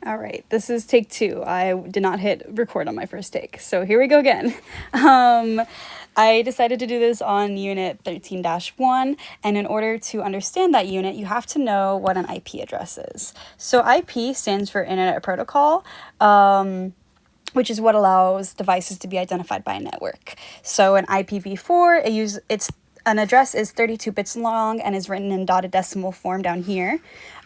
All right, this is take two. I did not hit record on my first take, so here we go again. I decided to do this on unit 13-1, and in order to understand that unit, you have to know what an IP address is. So IP stands for Internet Protocol, which is what allows devices to be identified by a network. So an IPv4, an address is 32 bits long and is written in dotted decimal form down here.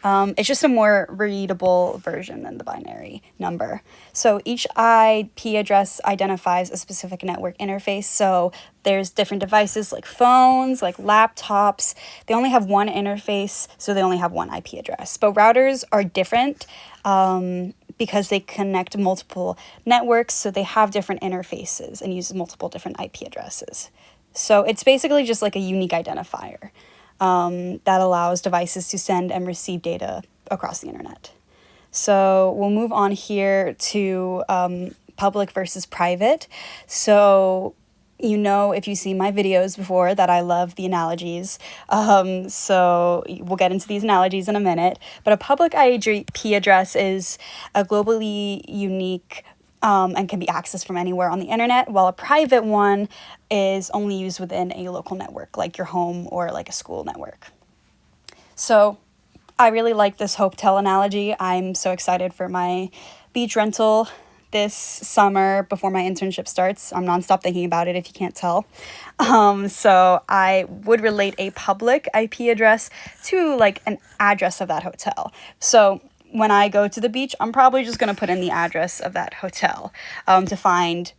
It's just a more readable version than the binary number. So each IP address identifies a specific network interface. So there's different devices like phones, like laptops. They only have one interface, so they only have one IP address. But routers are different because they connect multiple networks, so they have different interfaces and use multiple different IP addresses. So it's basically just like a unique identifier that allows devices to send and receive data across the internet. So we'll move on here to public versus private. So if you've seen my videos before that I love the analogies. So we'll get into these analogies in a minute. But a public IP address is a globally unique and can be accessed from anywhere on the internet, while a private one is only used within a local network, like your home or like a school network. So I really like this hotel analogy. I'm so excited for my beach rental this summer before my internship starts. I'm nonstop thinking about it, if you can't tell. So I would relate a public IP address to like an address of that hotel. So when I go to the beach, I'm probably just going to put in the address of that hotel to find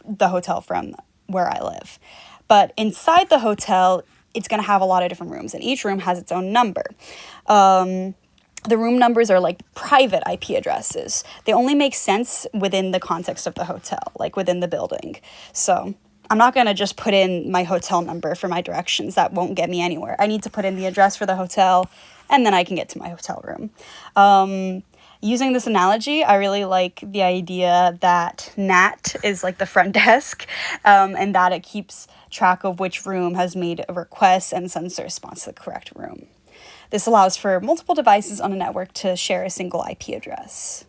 the hotel from where I live. But inside the hotel, it's going to have a lot of different rooms, and each room has its own number. The room numbers are like private IP addresses. They only make sense within the context of the hotel, like within the building. So I'm not going to just put in my hotel number for my directions. That won't get me anywhere. I need to put in the address for the hotel, and then I can get to my hotel room. Using this analogy, I really like the idea that NAT is like the front desk, and that it keeps track of which room has made a request and sends a response to the correct room. This allows for multiple devices on a network to share a single IP address.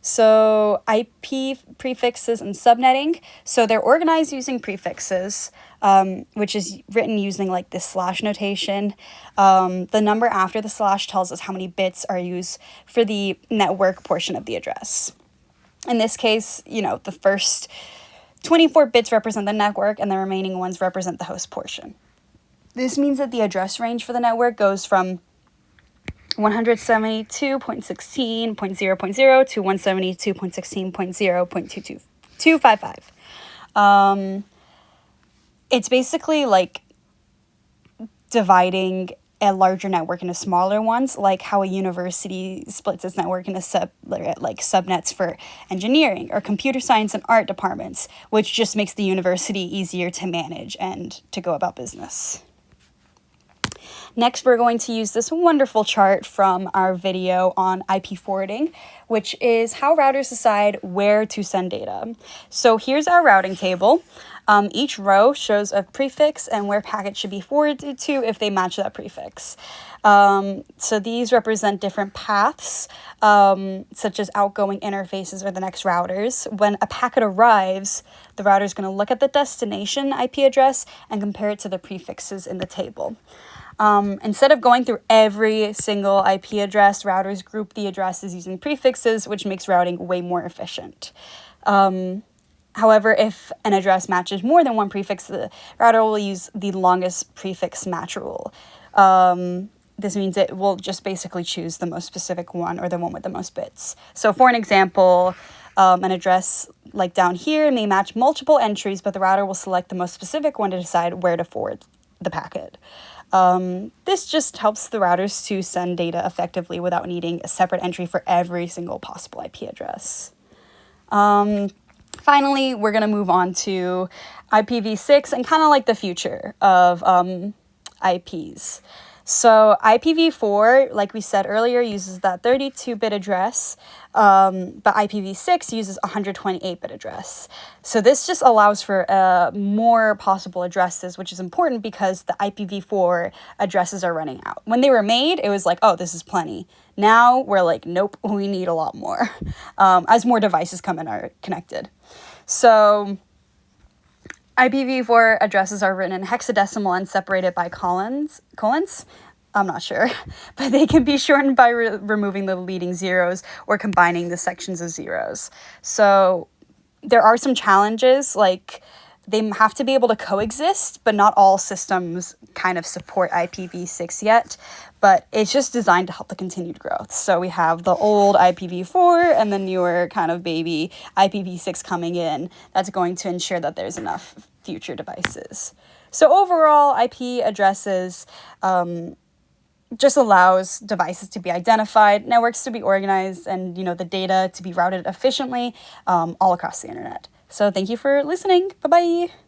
So IP prefixes and subnetting. So they're organized using prefixes, which is written using like this slash notation. The number after the slash tells us how many bits are used for the network portion of the address. In this case, the first 24 bits represent the network and the remaining ones represent the host portion. This means that the address range for the network goes from 172.16.0.0 to 172.16.0.255. It's basically like dividing a larger network into smaller ones, like how a university splits its network into subnets for engineering or computer science and art departments, which just makes the university easier to manage and to go about business. Next, we're going to use this wonderful chart from our video on IP forwarding, which is how routers decide where to send data. So here's our routing table. Each row shows a prefix and where packets should be forwarded to if they match that prefix. So these represent different paths, such as outgoing interfaces or the next routers. When a packet arrives, the router is going to look at the destination IP address and compare it to the prefixes in the table. Instead of going through every single IP address, routers group the addresses using prefixes, which makes routing way more efficient. However, if an address matches more than one prefix, the router will use the longest prefix match rule. This means it will just basically choose the most specific one or the one with the most bits. So for an example, an address like down here may match multiple entries, but the router will select the most specific one to decide where to forward the packet. This just helps the routers to send data effectively without needing a separate entry for every single possible IP address. Finally, we're going to move on to IPv6 and kind of like the future of IPs. So IPv4, like we said earlier, uses that 32-bit address, but IPv6 uses 128-bit address. So this just allows for more possible addresses, which is important because the IPv4 addresses are running out. When they were made, it was like, oh, this is plenty. Now we're like, nope, we need a lot more as more devices come and are connected. So IPv4 addresses are written in hexadecimal and separated by colons. I'm not sure, but they can be shortened by removing the leading zeros or combining the sections of zeros. So there are some challenges, like they have to be able to coexist, but not all systems kind of support IPv6 yet, but it's just designed to help the continued growth. So we have the old IPv4 and the newer kind of baby IPv6 coming in. That's going to ensure that there's enough future devices. So overall, IP addresses just allows devices to be identified, networks to be organized, and the data to be routed efficiently all across the internet. So thank you for listening. Bye-bye.